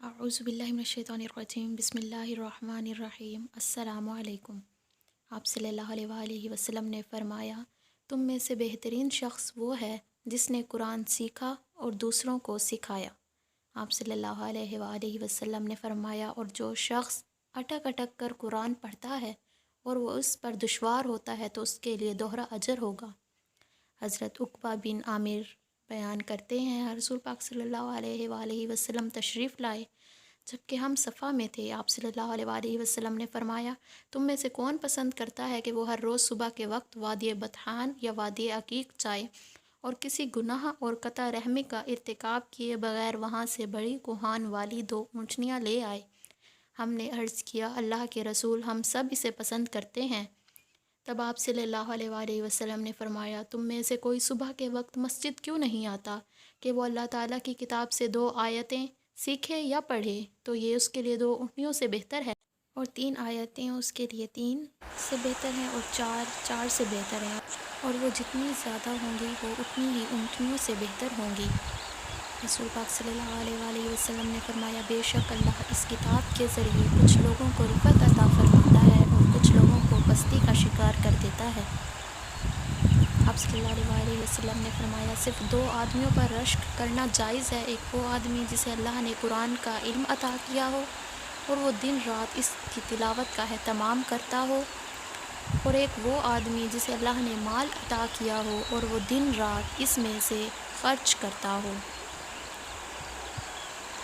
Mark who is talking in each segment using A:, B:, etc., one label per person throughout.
A: اعوذ باللہ من الشیطان الرجیم بسم اللہ الرحمن الرحیم السلام علیکم۔ آپ صلی اللہ علیہ وآلہ وسلم نے فرمایا، تم میں سے بہترین شخص وہ ہے جس نے قرآن سیکھا اور دوسروں کو سکھایا۔ آپ صلی اللہ علیہ وآلہ وسلم نے فرمایا، اور جو شخص اٹک اٹک کر قرآن پڑھتا ہے اور وہ اس پر دشوار ہوتا ہے تو اس کے لیے دوہرا اجر ہوگا۔ حضرت عقبہ بن عامر بیان کرتے ہیں، رسول پاک صلی اللہ علیہ وآلہ وسلم تشریف لائے جبکہ ہم صفا میں تھے۔ آپ صلی اللہ علیہ وآلہ وسلم نے فرمایا، تم میں سے کون پسند کرتا ہے کہ وہ ہر روز صبح کے وقت وادی بطحان یا وادی عقیق جائے اور کسی گناہ اور قطع رحمی کا ارتکاب کیے بغیر وہاں سے بڑی کوہان والی 2 اونٹنیاں لے آئے؟ ہم نے عرض کیا، اللہ کے رسول، ہم سب اسے پسند کرتے ہیں۔ تب آپ صلی اللہ علیہ وآلہ وسلم نے فرمایا، تم میں سے کوئی صبح کے وقت مسجد کیوں نہیں آتا کہ وہ اللہ تعالیٰ کی کتاب سے 2 آیتیں سیکھے یا پڑھے، تو یہ اس کے لیے 2 اونٹنیوں سے بہتر ہے، اور 3 آیتیں اس کے لیے 3 سے بہتر ہیں، اور 4 سے بہتر ہیں، اور وہ جتنی زیادہ ہوں گی وہ اتنی ہی اونٹنیوں سے بہتر ہوں گی۔ رسول پاک صلی اللہ علیہ وآلہ وسلم نے فرمایا، بے شک اللہ اس کتاب کے ذریعے کچھ لوگوں کو رفعت عطا فرماتا ہے اور کچھ لوگوں کو پستی کا شکار کر دیتا ہے۔ آپ صلی اللہ علیہ وآلہ وسلم نے فرمایا، صرف 2 آدمیوں پر رشک کرنا جائز ہے، ایک وہ آدمی جسے اللہ نے قرآن کا علم عطا کیا ہو اور وہ دن رات اس کی تلاوت کا اہتمام کرتا ہو، اور ایک وہ آدمی جسے اللہ نے مال عطا کیا ہو اور وہ دن رات اس میں سے خرچ کرتا ہو۔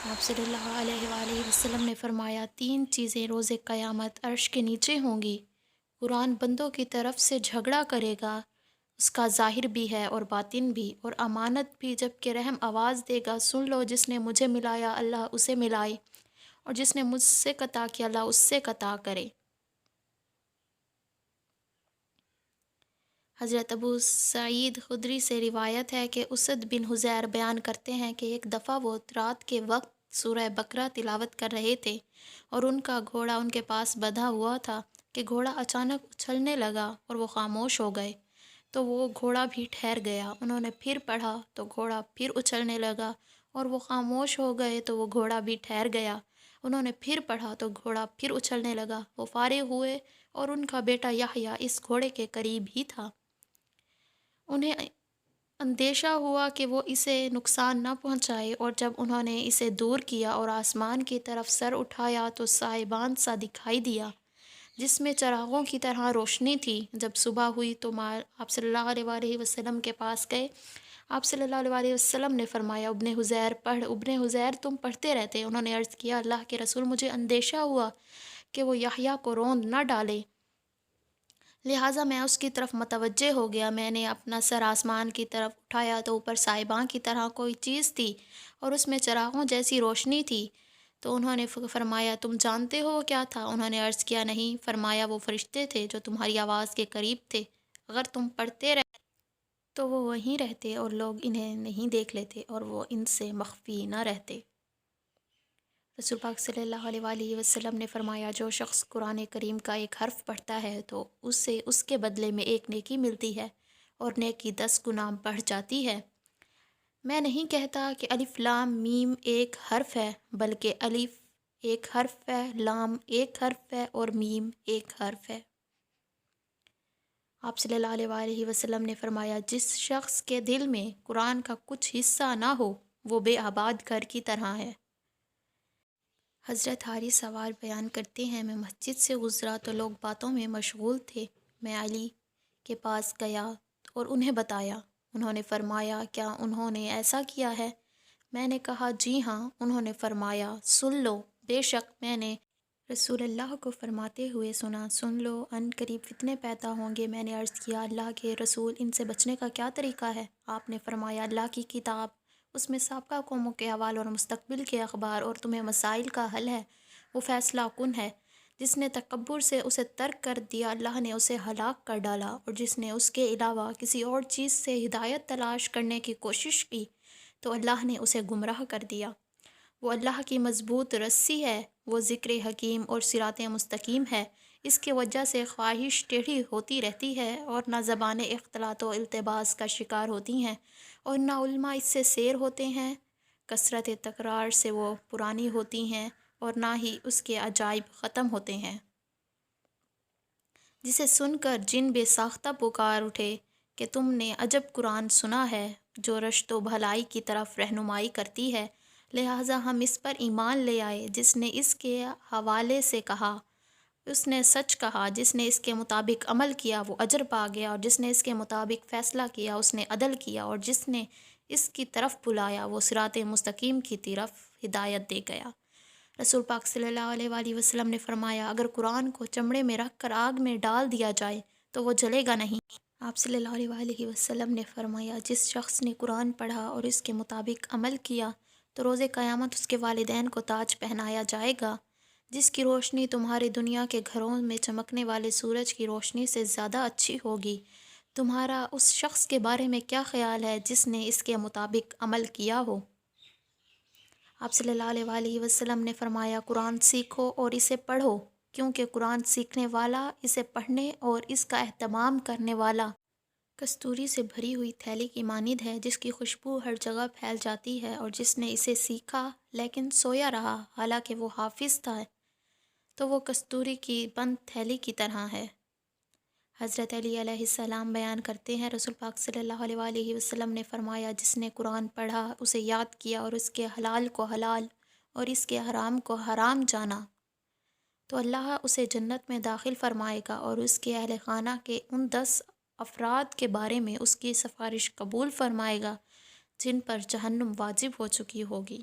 A: آپ صلی اللہ علیہ وآلہ وسلم نے فرمایا، 3 چیزیں روز قیامت عرش کے نیچے ہوں گی۔ قرآن بندوں کی طرف سے جھگڑا کرے گا، اس کا ظاہر بھی ہے اور باطن بھی، اور امانت بھی، جب کہ رحم آواز دے گا، سن لو، جس نے مجھے ملایا اللہ اسے ملائے، اور جس نے مجھ سے قطع کیا اللہ اس سے قطع کرے۔ حضرت ابو سعید خدری سے روایت ہے کہ اسد بن حضیر بیان کرتے ہیں کہ ایک دفعہ وہ رات کے وقت سورہ بقرہ تلاوت کر رہے تھے اور ان کا گھوڑا ان کے پاس بندھا ہوا تھا کہ گھوڑا اچانک اچھلنے لگا اور وہ خاموش ہو گئے، تو وہ گھوڑا بھی ٹھہر گیا۔ انہوں نے پھر پڑھا تو گھوڑا پھر اچھلنے لگا اور وہ خاموش ہو گئے، تو وہ گھوڑا بھی ٹھہر گیا۔ انہوں نے پھر پڑھا تو گھوڑا پھر اچھلنے لگا، وہ فارغ ہوئے اور ان کا بیٹا یحییٰ اس گھوڑے کے قریب ہی تھا۔ انہیں اندیشہ ہوا کہ وہ اسے نقصان نہ پہنچائے، اور جب انہوں نے اسے دور کیا اور آسمان کی طرف سر اٹھایا تو سائبان سا دکھائی دیا جس میں چراغوں کی طرح روشنی تھی۔ جب صبح ہوئی تو آپ صلی اللہ علیہ وآلہ وسلم کے پاس گئے۔ آپ صلی اللہ علیہ وآلہ وسلم نے فرمایا، ابن حذیر پڑھ۔ ابن حذیر تم پڑھتے رہتے۔ انہوں نے عرض کیا، اللہ کے رسول، مجھے اندیشہ ہوا کہ وہ یحییٰ کو روند نہ ڈالے، لہٰذا میں اس کی طرف متوجہ ہو گیا۔ میں نے اپنا سر آسمان کی طرف اٹھایا تو اوپر سائباں کی طرح کوئی چیز تھی اور اس میں چراغوں جیسی روشنی تھی۔ تو انہوں نے فرمایا، تم جانتے ہو وہ کیا تھا؟ انہوں نے عرض کیا، نہیں۔ فرمایا، وہ فرشتے تھے جو تمہاری آواز کے قریب تھے، اگر تم پڑھتے رہتے تو وہ وہیں رہتے اور لوگ انہیں نہیں دیکھ لیتے اور وہ ان سے مخفی نہ رہتے۔ رسول پاک صلی اللہ علیہ وآلہ وسلم نے فرمایا، جو شخص قرآن کریم کا ایک حرف پڑھتا ہے تو اسے اس کے بدلے میں 1 نیکی ملتی ہے اور نیکی 10 گنا بڑھ جاتی ہے۔ میں نہیں کہتا کہ الف لام میم ایک حرف ہے، بلکہ الف ایک حرف ہے، لام ایک حرف ہے اور میم ایک حرف ہے۔ آپ صلی اللہ علیہ وآلہ وسلم نے فرمایا، جس شخص کے دل میں قرآن کا کچھ حصہ نہ ہو وہ بے آباد گھر کی طرح ہے۔ حضرت حارث سوار بیان کرتے ہیں، میں مسجد سے گزرا تو لوگ باتوں میں مشغول تھے۔ میں علی کے پاس گیا اور انہیں بتایا۔ انہوں نے فرمایا، کیا انہوں نے ایسا کیا ہے؟ میں نے کہا، جی ہاں۔ انہوں نے فرمایا، سن لو، بے شک میں نے رسول اللہ کو فرماتے ہوئے سنا، سن لو، ان قریب فتنے پیدا ہوں گے۔ میں نے عرض کیا، اللہ کے رسول، ان سے بچنے کا کیا طریقہ ہے؟ آپ نے فرمایا، اللہ کی کتاب، اس میں سابقہ قوموں کے احوال اور مستقبل کے اخبار اور تمہیں مسائل کا حل ہے، وہ فیصلہ کن ہے۔ جس نے تکبر سے اسے ترک کر دیا اللہ نے اسے ہلاک کر ڈالا، اور جس نے اس کے علاوہ کسی اور چیز سے ہدایت تلاش کرنے کی کوشش کی تو اللہ نے اسے گمراہ کر دیا۔ وہ اللہ کی مضبوط رسی ہے، وہ ذکر حکیم اور صراط مستقیم ہے۔ اس کی وجہ سے خواہش ٹیڑھی ہوتی رہتی ہے اور نہ زبانیں اختلاط و التباس کا شکار ہوتی ہیں، اور نہ علماء اس سے سیر ہوتے ہیں۔ کثرت تکرار سے وہ پرانی ہوتی ہیں اور نہ ہی اس کے عجائب ختم ہوتے ہیں، جسے سن کر جن بے ساختہ پکار اٹھے کہ تم نے عجب قرآن سنا ہے جو رشد و بھلائی کی طرف رہنمائی کرتی ہے، لہٰذا ہم اس پر ایمان لے آئے۔ جس نے اس کے حوالے سے کہا اس نے سچ کہا، جس نے اس کے مطابق عمل کیا وہ اجر پا گیا، اور جس نے اس کے مطابق فیصلہ کیا اس نے عدل کیا، اور جس نے اس کی طرف بلایا وہ صراط مستقیم کی طرف ہدایت دے گیا۔ رسول پاک صلی اللہ علیہ وآلہ وسلم نے فرمایا، اگر قرآن کو چمڑے میں رکھ کر آگ میں ڈال دیا جائے تو وہ جلے گا نہیں۔ آپ صلی اللہ علیہ وآلہ وسلم نے فرمایا، جس شخص نے قرآن پڑھا اور اس کے مطابق عمل کیا تو روز قیامت اس کے والدین کو تاج پہنایا جائے گا، جس کی روشنی تمہاری دنیا کے گھروں میں چمکنے والے سورج کی روشنی سے زیادہ اچھی ہوگی۔ تمہارا اس شخص کے بارے میں کیا خیال ہے جس نے اس کے مطابق عمل کیا ہو؟ آپ صلی اللہ علیہ وآلہ وسلم نے فرمایا، قرآن سیکھو اور اسے پڑھو، کیونکہ قرآن سیکھنے والا، اسے پڑھنے اور اس کا اہتمام کرنے والا کستوری سے بھری ہوئی تھیلی کی مانند ہے، جس کی خوشبو ہر جگہ پھیل جاتی ہے، اور جس نے اسے سیکھا لیکن سویا رہا حالانکہ وہ حافظ تھا تو وہ کستوری کی بند تھیلی کی طرح ہے۔ حضرت علی علیہ السلام بیان کرتے ہیں، رسول پاک صلی اللہ علیہ وآلہ وسلم نے فرمایا، جس نے قرآن پڑھا، اسے یاد کیا اور اس کے حلال کو حلال اور اس کے حرام کو حرام جانا تو اللہ اسے جنت میں داخل فرمائے گا، اور اس کے اہل خانہ کے ان 10 افراد کے بارے میں اس کی سفارش قبول فرمائے گا جن پر جہنم واجب ہو چکی ہوگی۔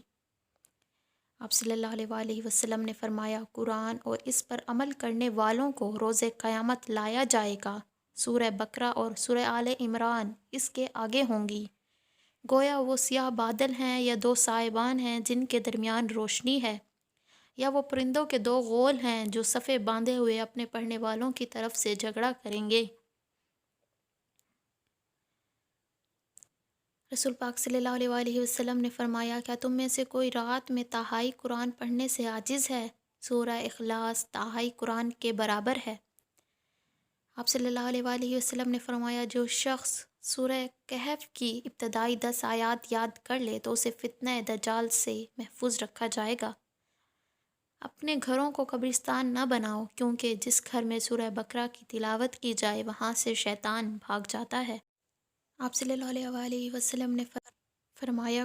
A: آپ صلی اللہ علیہ وآلہ وسلم نے فرمایا، قرآن اور اس پر عمل کرنے والوں کو روز قیامت لایا جائے گا، سورہ بقرہ اور سورہ آل عمران اس کے آگے ہوں گی، گویا وہ سیاہ بادل ہیں یا 2 سائبان ہیں جن کے درمیان روشنی ہے، یا وہ پرندوں کے 2 غول ہیں جو صفے باندھے ہوئے اپنے پڑھنے والوں کی طرف سے جھگڑا کریں گے۔ رسول پاک صلی اللہ علیہ وآلہ وسلم نے فرمایا، کیا تم میں سے کوئی رات میں تہائی قرآن پڑھنے سے عاجز ہے؟ سورہ اخلاص تہائی قرآن کے برابر ہے۔ آپ صلی اللہ علیہ وآلہ وسلم نے فرمایا، جو شخص سورہ کہف کی ابتدائی 10 آیات یاد کر لے تو اسے فتنہ دجال سے محفوظ رکھا جائے گا۔ اپنے گھروں کو قبرستان نہ بناؤ، کیونکہ جس گھر میں سورہ بقرہ کی تلاوت کی جائے وہاں سے شیطان بھاگ جاتا ہے۔ آپ صلی اللہ علیہ وآلہ وسلم نے فرمایا،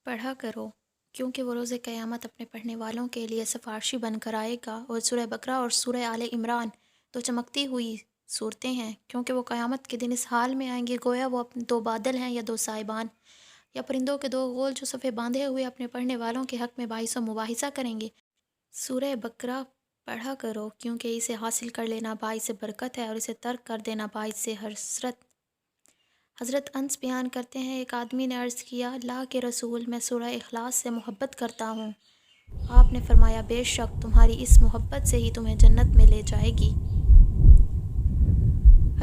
A: پڑھا کرو، کیونکہ وہ روز قیامت اپنے پڑھنے والوں کے لیے سفارشی بن کر آئے گا۔ اور سورہ بقرہ اور سورہ آل عمران 2 چمکتی ہوئی صورتیں ہیں، کیونکہ وہ قیامت کے دن اس حال میں آئیں گے گویا وہ 2 بادل ہیں یا 2 سائبان یا پرندوں کے 2 غول جو صفے باندھے ہوئے اپنے پڑھنے والوں کے حق میں باعث و مباحثہ کریں گے۔ سورہ بقرہ پڑھا کرو، کیونکہ اسے حاصل کر لینا باعث برکت ہے اور اسے ترک کر دینا باعث حسرت۔ حضرت انس بیان کرتے ہیں، ایک آدمی نے عرض کیا، اللہ کے رسول، میں سورہ اخلاص سے محبت کرتا ہوں۔ آپ نے فرمایا، بے شک تمہاری اس محبت سے ہی تمہیں جنت میں لے جائے گی۔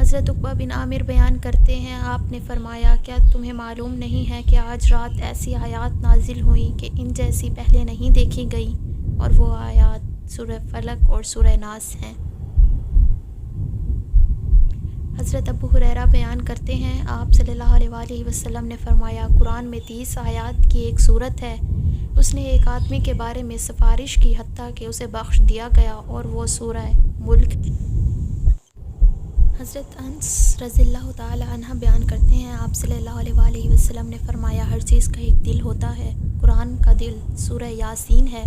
A: حضرت عقبہ بن عامر بیان کرتے ہیں، آپ نے فرمایا، کیا تمہیں معلوم نہیں ہے کہ آج رات ایسی آیات نازل ہوئیں کہ ان جیسی پہلے نہیں دیکھی گئیں، اور وہ آیات سورہ فلق اور سورہ ناس ہیں۔ حضرت ابو ہریرہ بیان کرتے ہیں، آپ صلی اللہ علیہ وآلہ وسلم نے فرمایا، قرآن میں 30 آیات کی ایک صورت ہے، اس نے ایک آدمی کے بارے میں سفارش کی حتیٰ کہ اسے بخش دیا گیا، اور وہ سورہ ملک۔ حضرت انس رضی اللہ تعالی عنہ بیان کرتے ہیں، آپ صلی اللہ علیہ وآلہ وسلم نے فرمایا، ہر چیز کا ایک دل ہوتا ہے، قرآن کا دل سورہ یاسین ہے۔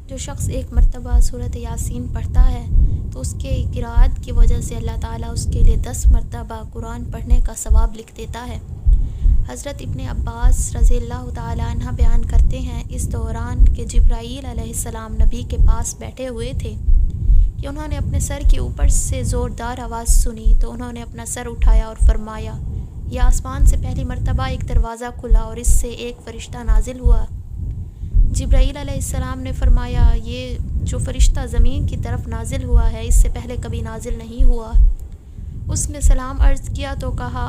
A: جو شخص ایک مرتبہ سورۃ یاسین پڑھتا ہے تو اس کے قرأت کی وجہ سے اللہ تعالیٰ اس کے لیے 10 مرتبہ قرآن پڑھنے کا ثواب لکھ دیتا ہے۔ حضرت ابن عباس رضی اللہ تعالی عنہ بیان کرتے ہیں، اس دوران کہ جبرائیل علیہ السلام نبی کے پاس بیٹھے ہوئے تھے کہ انہوں نے اپنے سر کے اوپر سے زوردار آواز سنی تو انہوں نے اپنا سر اٹھایا اور فرمایا، یہ آسمان سے پہلی مرتبہ ایک دروازہ کھلا اور اس سے ایک فرشتہ نازل ہوا۔ جبرائیل علیہ السلام نے فرمایا، یہ جو فرشتہ زمین کی طرف نازل ہوا ہے اس سے پہلے کبھی نازل نہیں ہوا۔ اس نے سلام عرض کیا تو کہا،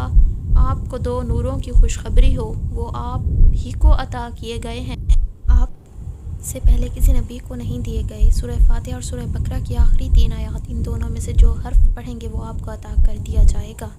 A: آپ کو 2 نوروں کی خوشخبری ہو، وہ آپ ہی کو عطا کیے گئے ہیں، آپ سے پہلے کسی نبی کو نہیں دیے گئے۔ سورہ فاتحہ اور سورہ بقرہ کی آخری 3 آیات، ان دونوں میں سے جو حرف پڑھیں گے وہ آپ کو عطا کر دیا جائے گا۔